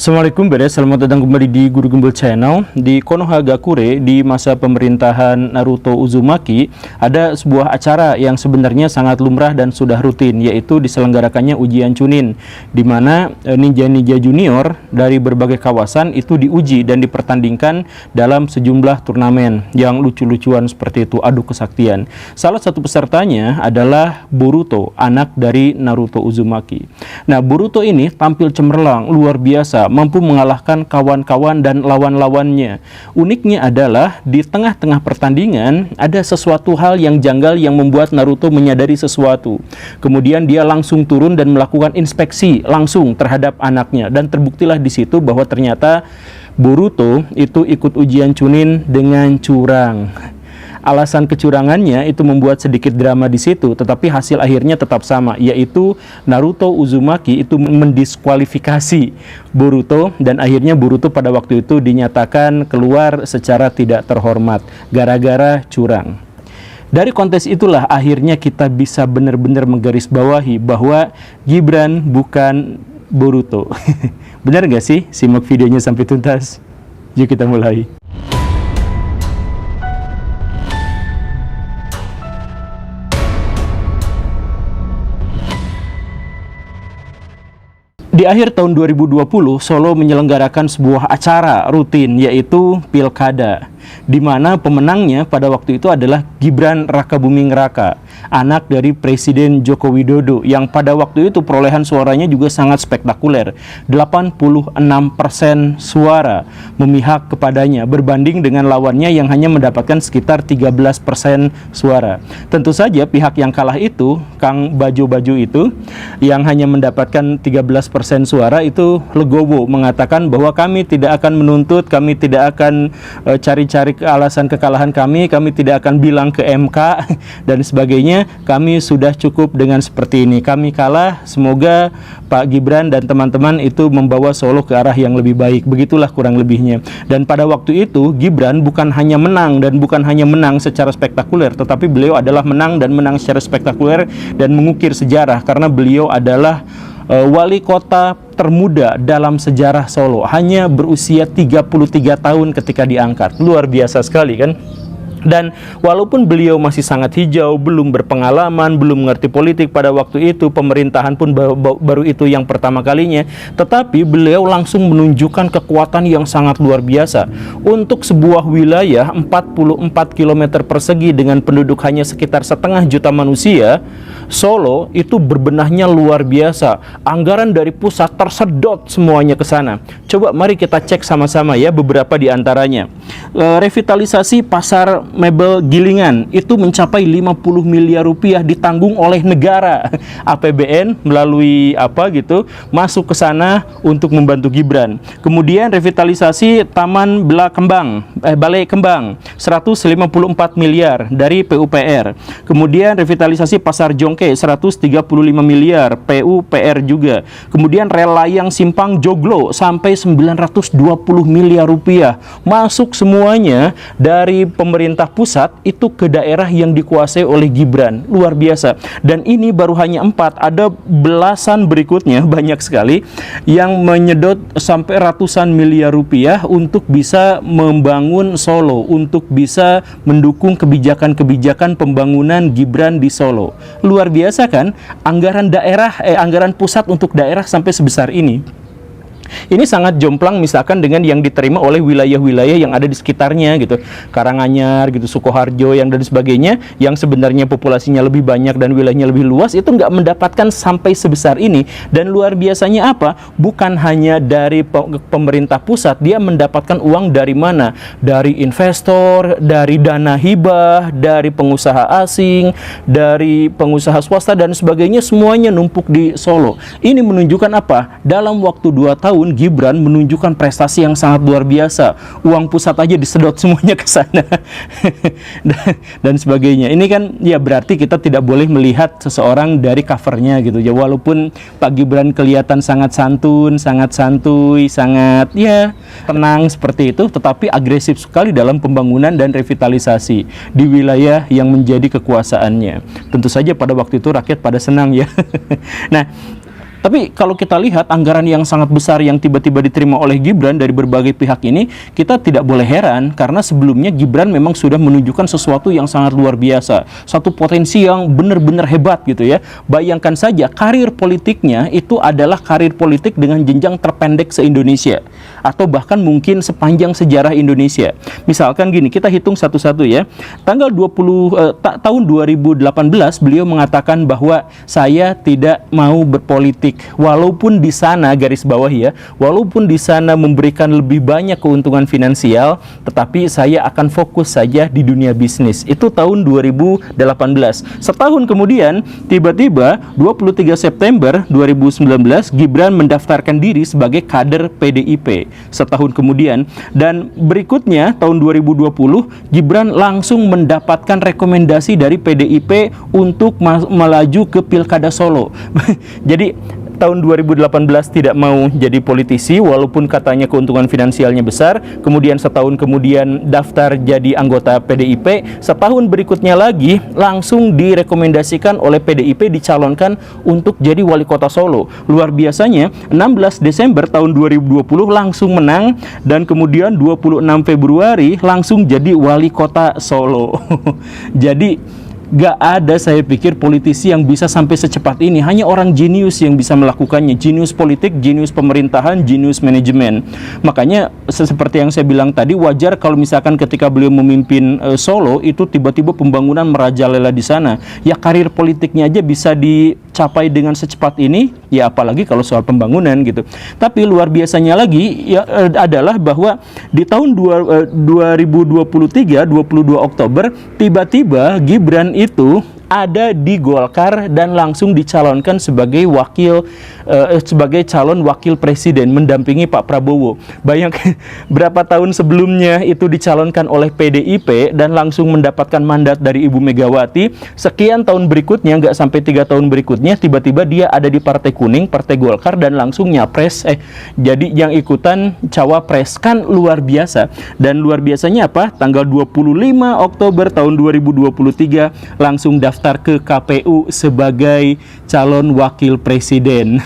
Assalamualaikum beres, selamat datang kembali di Guru Gembel Channel. Di Konohagakure, di masa pemerintahan Naruto Uzumaki, ada sebuah acara yang sebenarnya sangat lumrah dan sudah rutin, yaitu diselenggarakannya ujian Chunin, di mana ninja-ninja junior dari berbagai kawasan itu diuji dan dipertandingkan dalam sejumlah turnamen yang lucu-lucuan seperti itu, adu kesaktian. Salah satu pesertanya adalah Boruto, anak dari Naruto Uzumaki. Nah, Boruto ini tampil cemerlang, luar biasa, mampu mengalahkan kawan-kawan dan lawan-lawannya. Uniknya adalah di tengah-tengah pertandingan ada sesuatu hal yang janggal yang membuat Naruto menyadari sesuatu. Kemudian dia langsung turun dan melakukan inspeksi langsung terhadap anaknya, dan terbuktilah di situ bahwa ternyata Boruto itu ikut ujian Chunin dengan curang. Alasan kecurangannya itu membuat sedikit drama di situ, tetapi hasil akhirnya tetap sama, yaitu Naruto Uzumaki itu mendiskualifikasi Boruto, dan akhirnya Boruto pada waktu itu dinyatakan keluar secara tidak terhormat gara-gara curang. Dari kontes itulah akhirnya kita bisa benar-benar menggarisbawahi bahwa Gibran bukan Boruto. Benar nggak sih? Simak videonya sampai tuntas. Yuk kita mulai. Di akhir tahun 2020, Solo menyelenggarakan sebuah acara rutin, yaitu Pilkada, di mana pemenangnya pada waktu itu adalah Gibran Rakabuming Raka, anak dari Presiden Joko Widodo, yang pada waktu itu perolehan suaranya juga sangat spektakuler. 86% suara memihak kepadanya, berbanding dengan lawannya yang hanya mendapatkan sekitar 13% suara. Tentu saja pihak yang kalah itu, Kang Baju-Baju itu, yang hanya mendapatkan 13% suara itu legowo, mengatakan bahwa kami tidak akan menuntut, kami tidak akan cari-cari alasan kekalahan kami tidak akan bilang ke MK dan sebagainya, kami sudah cukup dengan seperti ini, kami kalah, semoga Pak Gibran dan teman-teman itu membawa Solo ke arah yang lebih baik. Begitulah kurang lebihnya. Dan pada waktu itu Gibran bukan hanya menang, dan bukan hanya menang secara spektakuler, tetapi beliau adalah menang dan menang secara spektakuler dan mengukir sejarah, karena beliau adalah wali kota termuda dalam sejarah Solo, hanya berusia 33 tahun ketika diangkat. Luar biasa sekali kan? Dan walaupun beliau masih sangat hijau, belum berpengalaman, belum mengerti politik pada waktu itu, pemerintahan pun baru itu yang pertama kalinya, tetapi beliau langsung menunjukkan kekuatan yang sangat luar biasa. Untuk sebuah wilayah 44 km persegi dengan penduduk hanya sekitar 1,5 juta manusia, Solo itu berbenahnya luar biasa. Anggaran dari pusat tersedot semuanya ke sana. Coba mari kita cek sama-sama ya beberapa di antaranya. Revitalisasi pasar mebel Gilingan itu mencapai 50 miliar rupiah ditanggung oleh negara. APBN melalui apa gitu masuk ke sana untuk membantu Gibran. Kemudian revitalisasi Taman Balai Kembang 154 miliar dari PUPR. Kemudian revitalisasi Pasar Jongke 135 miliar PUPR juga. Kemudian rel layang Simpang Joglo sampai 920 miliar rupiah. Masuk semuanya dari pemerintah pusat itu ke daerah yang dikuasai oleh Gibran. Luar biasa. Dan ini baru hanya 4, ada belasan berikutnya, banyak sekali yang menyedot sampai ratusan miliar rupiah untuk bisa membangun Solo, untuk bisa mendukung kebijakan-kebijakan pembangunan Gibran di Solo. Luar biasa kan? Anggaran pusat untuk daerah sampai sebesar ini. Ini sangat jomplang misalkan dengan yang diterima oleh wilayah-wilayah yang ada di sekitarnya gitu, Karanganyar gitu, Sukoharjo yang dan sebagainya, yang sebenarnya populasinya lebih banyak dan wilayahnya lebih luas, itu nggak mendapatkan sampai sebesar ini. Dan luar biasanya apa? Bukan hanya dari pemerintah pusat, dia mendapatkan uang dari mana? Dari investor, dari dana hibah, dari pengusaha asing, dari pengusaha swasta dan sebagainya, semuanya numpuk di Solo. Ini menunjukkan apa? Dalam waktu 2 tahun Gibran menunjukkan prestasi yang sangat luar biasa. Uang pusat aja disedot semuanya ke sana dan sebagainya. Ini kan ya berarti kita tidak boleh melihat seseorang dari covernya gitu ya. Walaupun Pak Gibran kelihatan sangat santun, sangat santuy, sangat ya tenang seperti itu, tetapi agresif sekali dalam pembangunan dan revitalisasi di wilayah yang menjadi kekuasaannya. Tentu saja pada waktu itu rakyat pada senang ya. Nah, Tapi kalau kita lihat anggaran yang sangat besar yang tiba-tiba diterima oleh Gibran dari berbagai pihak ini, kita tidak boleh heran karena sebelumnya Gibran memang sudah menunjukkan sesuatu yang sangat luar biasa, satu potensi yang benar-benar hebat gitu ya. Bayangkan saja karir politiknya itu adalah karir politik dengan jenjang terpendek se-Indonesia atau bahkan mungkin sepanjang sejarah Indonesia. Misalkan gini, kita hitung satu-satu ya. Tanggal 20 tahun 2018 beliau mengatakan bahwa saya tidak mau berpolitik, walaupun di sana garis bawah ya, walaupun di sana memberikan lebih banyak keuntungan finansial, tetapi saya akan fokus saja di dunia bisnis. Itu tahun 2018. Setahun kemudian, tiba-tiba 23 September 2019 Gibran mendaftarkan diri sebagai kader PDIP. Setahun kemudian, dan berikutnya tahun 2020 Gibran langsung mendapatkan rekomendasi dari PDIP untuk melaju ke Pilkada Solo. Jadi tahun 2018 tidak mau jadi politisi walaupun katanya keuntungan finansialnya besar, kemudian setahun kemudian daftar jadi anggota PDIP, setahun berikutnya lagi langsung direkomendasikan oleh PDIP dicalonkan untuk jadi wali kota Solo. Luar biasanya 16 Desember tahun 2020 langsung menang dan kemudian 26 Februari langsung jadi wali kota Solo. Jadi gak ada saya pikir politisi yang bisa sampai secepat ini. Hanya orang jenius yang bisa melakukannya. Jenius politik, jenius pemerintahan, jenius manajemen. Makanya seperti yang saya bilang tadi, wajar kalau misalkan ketika beliau memimpin Solo itu tiba-tiba pembangunan merajalela di sana. Ya karir politiknya aja bisa dicapai dengan secepat ini, ya apalagi kalau soal pembangunan gitu. Tapi luar biasanya lagi ya adalah bahwa di tahun 2023 22 Oktober tiba-tiba Gibran itu ada di Golkar dan langsung dicalonkan sebagai sebagai calon wakil presiden mendampingi Pak Prabowo. Bayangkan berapa tahun sebelumnya itu dicalonkan oleh PDIP dan langsung mendapatkan mandat dari Ibu Megawati. Sekian tahun berikutnya, nggak sampai 3 tahun berikutnya, tiba-tiba dia ada di Partai Kuning, Partai Golkar, dan langsung nyapres. Jadi yang ikutan cawapres, kan luar biasa. Dan luar biasanya apa? Tanggal 25 Oktober tahun 2023 langsung daftar ke KPU sebagai calon wakil presiden.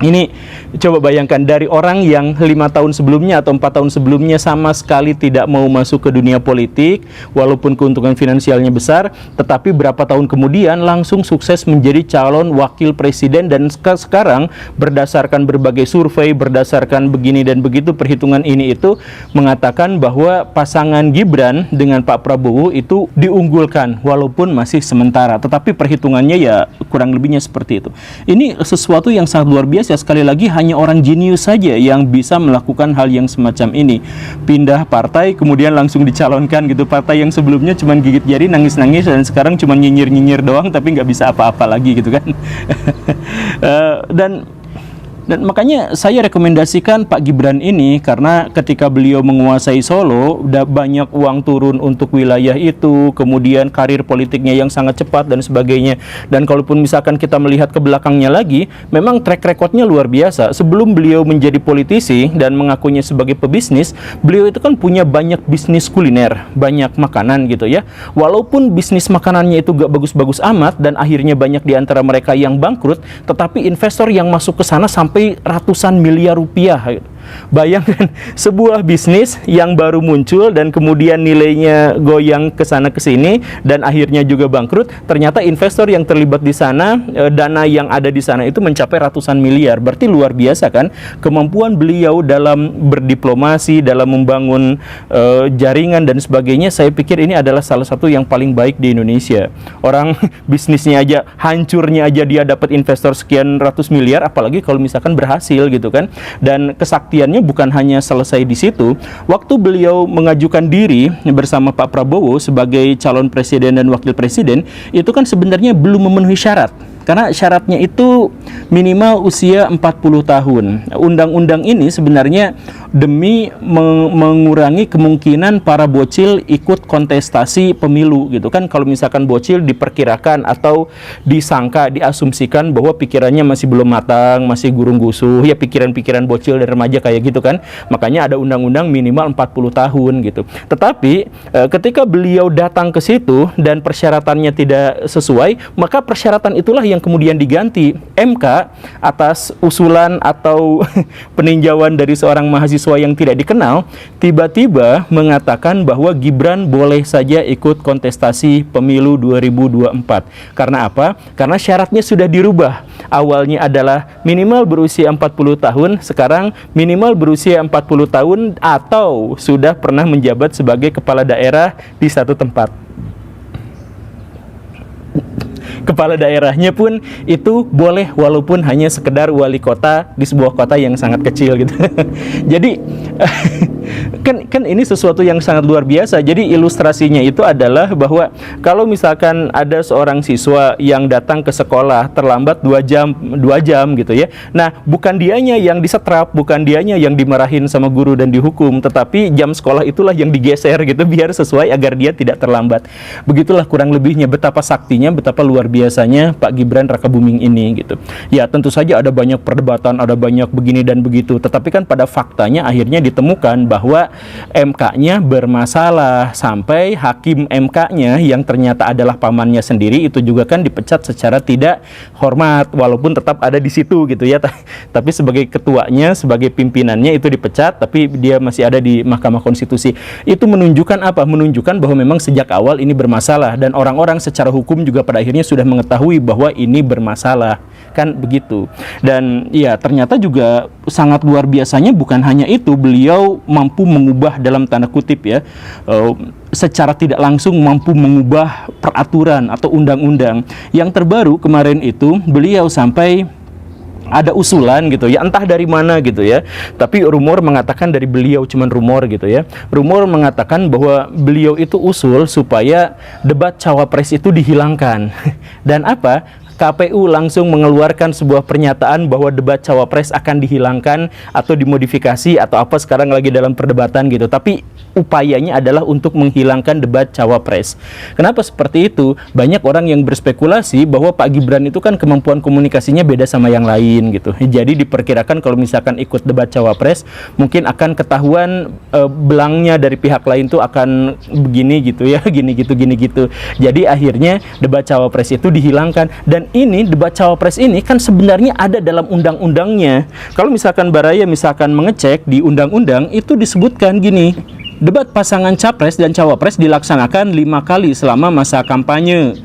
Ini coba bayangkan, dari orang yang 5 tahun sebelumnya atau 4 tahun sebelumnya sama sekali tidak mau masuk ke dunia politik walaupun keuntungan finansialnya besar, tetapi berapa tahun kemudian langsung sukses menjadi calon wakil presiden. Dan sekarang berdasarkan berbagai survei, berdasarkan begini dan begitu, perhitungan ini itu mengatakan bahwa pasangan Gibran dengan Pak Prabowo itu diunggulkan walaupun masih sementara, tetapi perhitungannya ya kurang lebihnya seperti itu. Ini sesuatu yang sangat luar biasa. Sekali lagi, hanya orang jenius saja yang bisa melakukan hal yang semacam ini. Pindah partai kemudian langsung dicalonkan gitu. Partai yang sebelumnya cuma gigit jari, nangis-nangis, dan sekarang cuma nyinyir-nyinyir doang tapi nggak bisa apa-apa lagi gitu kan. Dan makanya saya rekomendasikan Pak Gibran ini, karena ketika beliau menguasai Solo, udah banyak uang turun untuk wilayah itu, kemudian karir politiknya yang sangat cepat dan sebagainya. Dan kalaupun misalkan kita melihat ke belakangnya lagi, memang track recordnya luar biasa. Sebelum beliau menjadi politisi dan mengakunya sebagai pebisnis, beliau itu kan punya banyak bisnis kuliner, banyak makanan gitu ya. Walaupun bisnis makanannya itu gak bagus-bagus amat dan akhirnya banyak di antara mereka yang bangkrut, tetapi investor yang masuk ke sana sampai ratusan miliar rupiah. Bayangkan sebuah bisnis yang baru muncul dan kemudian nilainya goyang ke sana ke sini dan akhirnya juga bangkrut. Ternyata investor yang terlibat di sana, dana yang ada di sana itu mencapai ratusan miliar. Berarti luar biasa kan kemampuan beliau dalam berdiplomasi, dalam membangun jaringan dan sebagainya. Saya pikir ini adalah salah satu yang paling baik di Indonesia. Orang bisnisnya aja, hancurnya aja dia dapat investor sekian ratus miliar, apalagi kalau misalkan berhasil gitu kan. Dan kesaktiannya bukan hanya selesai di situ. Waktu beliau mengajukan diri bersama Pak Prabowo sebagai calon presiden dan wakil presiden, itu kan sebenarnya belum memenuhi syarat. Karena syaratnya itu minimal usia 40 tahun. Undang-undang ini sebenarnya demi mengurangi kemungkinan para bocil ikut kontestasi pemilu gitu kan. Kalau misalkan bocil diperkirakan atau disangka, diasumsikan bahwa pikirannya masih belum matang, masih gurung-gusuh, ya pikiran-pikiran bocil dan remaja kayak gitu kan. Makanya ada undang-undang minimal 40 tahun gitu. Tetapi ketika beliau datang ke situ dan persyaratannya tidak sesuai, maka persyaratan itulah yang kemudian diganti MK atas usulan atau peninjauan dari seorang mahasiswa yang tidak dikenal, tiba-tiba mengatakan bahwa Gibran boleh saja ikut kontestasi pemilu 2024. Karena apa? Karena syaratnya sudah dirubah. Awalnya adalah minimal berusia 40 tahun, sekarang minimal berusia 40 tahun atau sudah pernah menjabat sebagai kepala daerah di satu tempat. Kepala daerahnya pun itu boleh walaupun hanya sekedar wali kota di sebuah kota yang sangat kecil gitu. Jadi kan ini sesuatu yang sangat luar biasa. Jadi ilustrasinya itu adalah bahwa kalau misalkan ada seorang siswa yang datang ke sekolah terlambat 2 jam gitu ya. Nah, bukan dianya yang disetrap, bukan dianya yang dimarahin sama guru dan dihukum, tetapi jam sekolah itulah yang digeser gitu biar sesuai agar dia tidak terlambat. Begitulah kurang lebihnya betapa saktinya, betapa luar biasanya Pak Gibran Rakabuming ini gitu. Ya, tentu saja ada banyak perdebatan, ada banyak begini dan begitu, tetapi kan pada faktanya akhirnya ditemukan bahwa MK-nya bermasalah sampai hakim MK-nya yang ternyata adalah pamannya sendiri itu juga kan dipecat secara tidak hormat walaupun tetap ada di situ gitu ya. Tapi sebagai ketuanya, sebagai pimpinannya itu dipecat, tapi dia masih ada di Mahkamah Konstitusi. Itu menunjukkan apa? Menunjukkan bahwa memang sejak awal ini bermasalah dan orang-orang secara hukum juga pada akhirnya sudah mengetahui bahwa ini bermasalah, kan begitu. Dan ya ternyata juga sangat luar biasanya bukan hanya itu, beliau mampu mengubah dalam tanda kutip ya, secara tidak langsung mampu mengubah peraturan atau undang-undang. Yang terbaru kemarin itu beliau sampai ada usulan gitu ya, entah dari mana gitu ya, tapi rumor mengatakan dari beliau, cuman rumor gitu ya. Rumor mengatakan bahwa beliau itu usul supaya debat cawapres itu dihilangkan. Dan apa? KPU langsung mengeluarkan sebuah pernyataan bahwa debat cawapres akan dihilangkan atau dimodifikasi atau apa sekarang lagi dalam perdebatan gitu. Tapi upayanya adalah untuk menghilangkan debat cawapres. Kenapa seperti itu? Banyak orang yang berspekulasi bahwa Pak Gibran itu kan kemampuan komunikasinya beda sama yang lain gitu. Jadi diperkirakan kalau misalkan ikut debat cawapres mungkin akan ketahuan belangnya dari pihak lain tuh akan begini gitu ya, gini gitu. Jadi akhirnya debat cawapres itu dihilangkan. Dan ini debat cawapres ini kan sebenarnya ada dalam undang-undangnya. Kalau misalkan Baraya misalkan mengecek di undang-undang itu disebutkan gini, debat pasangan capres dan cawapres dilaksanakan 5 kali selama masa kampanye.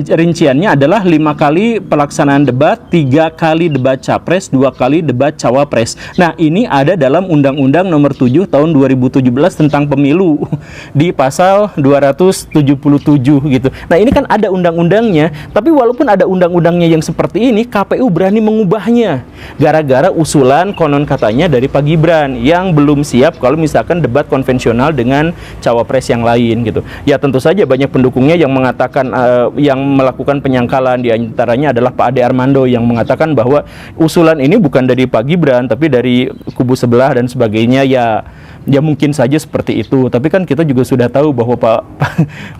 Rinciannya adalah 5 kali pelaksanaan debat, 3 kali debat capres, 2 kali debat cawapres. Nah, ini ada dalam Undang-Undang Nomor 7 Tahun 2017 tentang pemilu di pasal 277 gitu. Nah, ini kan ada undang-undangnya, tapi walaupun ada undang-undangnya yang seperti ini, KPU berani mengubahnya gara-gara usulan konon katanya dari Pak Gibran yang belum siap kalau misalkan debat konvensional dengan cawapres yang lain gitu. Ya tentu saja banyak pendukungnya yang mengatakan yang melakukan penyangkalan, di antaranya adalah Pak Ade Armando yang mengatakan bahwa usulan ini bukan dari Pak Gibran tapi dari kubu sebelah dan sebagainya. Ya mungkin saja seperti itu, tapi kan kita juga sudah tahu bahwa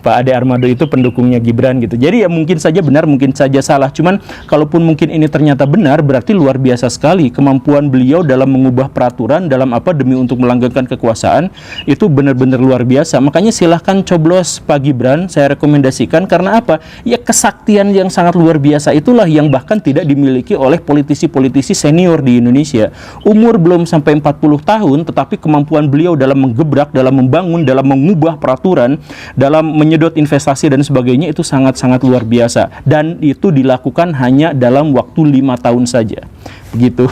Pak Ade Armando itu pendukungnya Gibran gitu. Jadi ya mungkin saja benar, mungkin saja salah. Cuman kalaupun mungkin ini ternyata benar, berarti luar biasa sekali kemampuan beliau dalam mengubah peraturan, dalam apa demi untuk melanggengkan kekuasaan, itu benar-benar luar biasa. Makanya silahkan coblos Pak Gibran, saya rekomendasikan. Karena apa? Ya kesaktian yang sangat luar biasa itulah yang bahkan tidak dimiliki oleh politisi-politisi senior di Indonesia. Umur belum sampai 40 tahun, tetapi kemampuan beliau dalam menggebrak, dalam membangun, dalam mengubah peraturan, dalam menyedot investasi dan sebagainya itu sangat-sangat luar biasa. Dan itu dilakukan hanya dalam waktu 5 tahun saja. Begitu.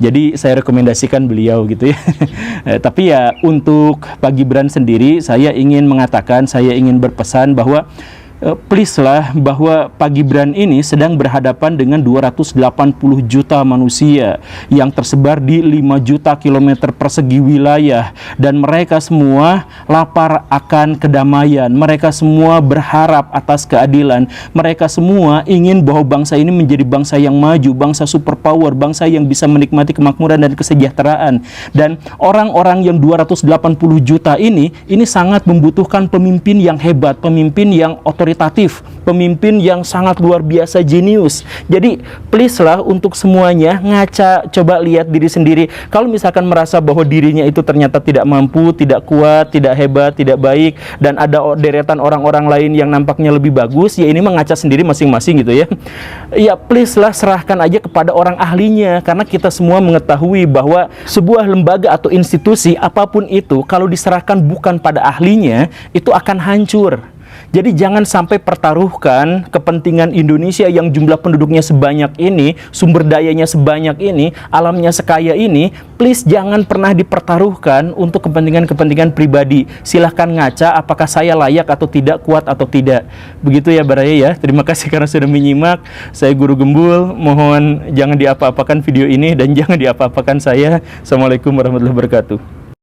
Jadi saya rekomendasikan beliau gitu ya. Tapi ya untuk Pak Gibran sendiri saya ingin mengatakan, saya ingin berpesan bahwa please lah, bahwa Pak Gibran ini sedang berhadapan dengan 280 juta manusia yang tersebar di 5 juta kilometer persegi wilayah, dan mereka semua lapar akan kedamaian, mereka semua berharap atas keadilan, mereka semua ingin bahwa bangsa ini menjadi bangsa yang maju, bangsa superpower, bangsa yang bisa menikmati kemakmuran dan kesejahteraan. Dan orang-orang yang 280 juta ini sangat membutuhkan pemimpin yang hebat, pemimpin yang otoriter, otoritatif, pemimpin yang sangat luar biasa jenius. Jadi please lah untuk semuanya ngaca, coba lihat diri sendiri. Kalau misalkan merasa bahwa dirinya itu ternyata tidak mampu, tidak kuat, tidak hebat, tidak baik, dan ada deretan orang-orang lain yang nampaknya lebih bagus, ya ini mengaca sendiri masing-masing gitu ya. Ya please lah serahkan aja kepada orang ahlinya, karena kita semua mengetahui bahwa sebuah lembaga atau institusi apapun itu kalau diserahkan bukan pada ahlinya, itu akan hancur. Jadi jangan sampai pertaruhkan kepentingan Indonesia yang jumlah penduduknya sebanyak ini, sumber dayanya sebanyak ini, alamnya sekaya ini, please jangan pernah dipertaruhkan untuk kepentingan-kepentingan pribadi. Silahkan ngaca apakah saya layak atau tidak, kuat atau tidak. Begitu ya Baraya ya. Terima kasih karena sudah menyimak. Saya Guru Gembul, mohon jangan diapa-apakan video ini dan jangan diapa-apakan saya. Assalamualaikum warahmatullahi wabarakatuh.